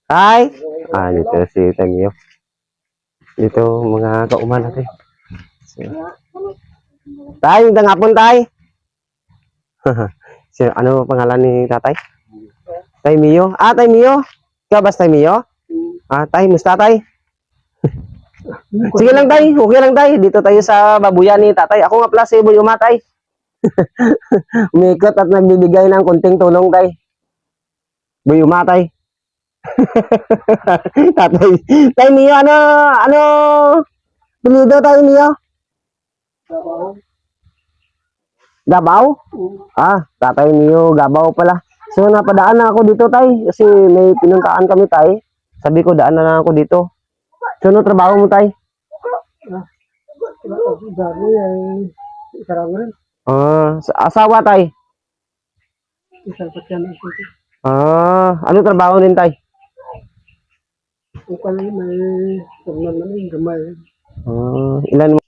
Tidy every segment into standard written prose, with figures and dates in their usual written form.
Hi! Dito si Tamio. Dito mga kauman natin. So, tay, magandang hapon, tay. Ano pangalan ni tatay? Tay Mio. Tay Mio. Ikaw ba Tay Mio? Tay, musta tay? Sige lang tay, okay lang tay. Dito tayo sa babuyan ni tatay. Ako nga pala si Boy Uma, tay. Umikot at nagbibigay ng kunting tulong tay. Boy Uma, tay. Tatay. Tay Mio, ano pilido tay Mio? Gabaw? Tatay Mio, Gabaw pala. So napadaan na ako dito tay kasi may pinuntaan kami tay. Sabi ko daan na lang ako dito. So ano trabaho mo tay? Asawa tay? Ano trabaho din tay? Ilan mo?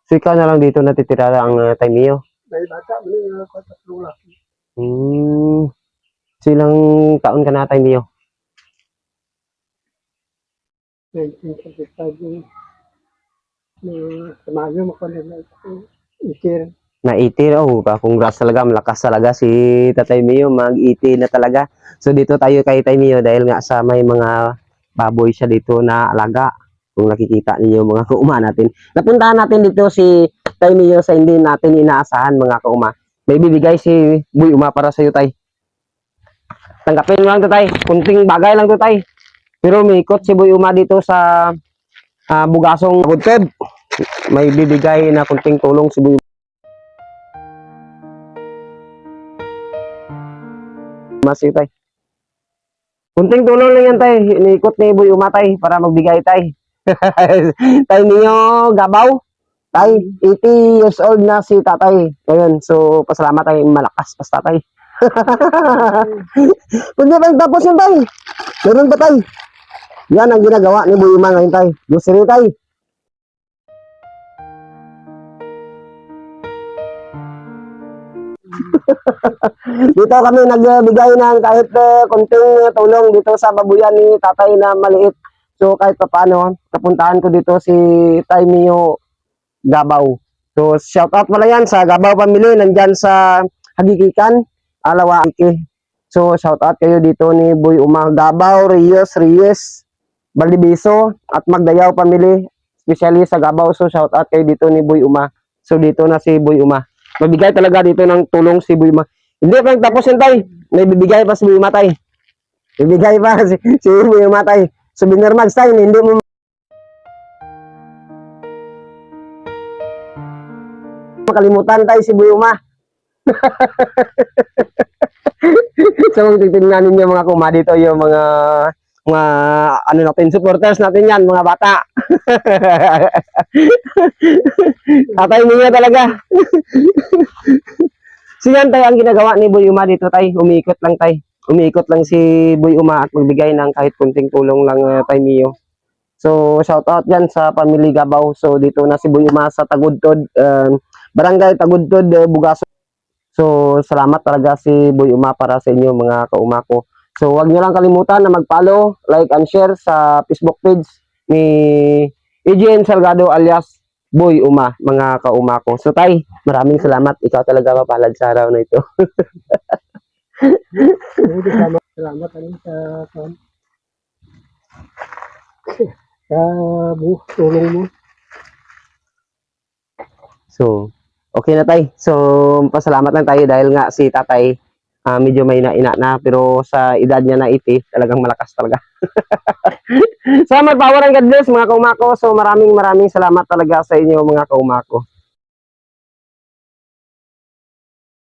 So ikaw na lang dito natitira ang tay Mio? Silang taon ka na tay Mio? 1955 na 80. Congrats talaga, malakas talaga si Tatay Mio, mag-80 na talaga. So dito tayo kay Tay Mio dahil nga sa may mga baboy siya dito na alaga. Kung nakikita niyo mga kauma natin. Napuntahan natin dito si Tay Mio sa hindi natin inaasahan mga kauma. May bibigay si Boy Uma para sa iyo tay. Tanggapin mo lang to tay. Kunting bagay lang to tay. Pero may ikot si Boy Uma dito sa Bugasong Hudted. May bibigay na kunting tulong si Boy Uma tay. Kunting tulong lang yan tay. Iniikot ni Boy Uma tay para magbigay tay. Tay Mio Gabaw. Tay, 80 years old na si tatay. Ngayon, so pasalamat tay, malakas pas tatay. Kung di pa tapos yun tay. Meron pa tay. Yan ang ginagawa ni Boy Uma ngayon tay. Grocery tay. Dito kami nagbigay ng kahit konting tulong dito sa babuyan ni tatay na maliit. So kahit pa paano, kapuntahan ko dito si Tay Mio Gabaw. So shout out pala yan sa Gabaw family, nandyan sa Hagikikan, Alawa Iki. So shout out kayo dito ni Boy Uma Gabaw, Reyes, Baldibiso at Magdayaw family, especially sa Gabaw. So shout out kayo dito ni Boy Uma. So dito na si Boy Uma. Magbigay talaga dito ng tulong si Boy Uma. Hindi pa tapos yun tay. May bibigay pa si Boy Uma tay. Bibigay pa si Boy Uma tay. Souvenir mags tay, hindi mo makalimutan tay si Boy Uma. So titingnan ninyo mga kuma dito yung mga ano natin, supporters natin yan, mga bata. Tatay niya talaga. Siyan tayo ang ginagawa ni Boy Uma dito tay, umiikot lang tay. Umiikot lang si Boy Uma at magbigay ng kahit kunting tulong lang Tay Mio. So shout out yan sa family Gabaw. So dito na si Boy Uma sa Tagudtod, Barangay Tagudtod, Bugasong. So salamat talaga si Boy Uma para sa inyo mga kauma ko. So huwag nyo lang kalimutan na mag-follow, like and share sa Facebook page ni EGN Salgado alias Boy Uma, mga kauma ko. So tay, maraming salamat. Ikaw talaga mapalad sa araw na ito. Salamat sa tulong mo. So, okay na tay. So, pasalamat lang tayo dahil nga si tatay medyo may ina na, pero sa edad niya na 80, talagang malakas talaga. Salamat, power and God bless mga kaumako. So maraming salamat talaga sa inyo mga kaumako.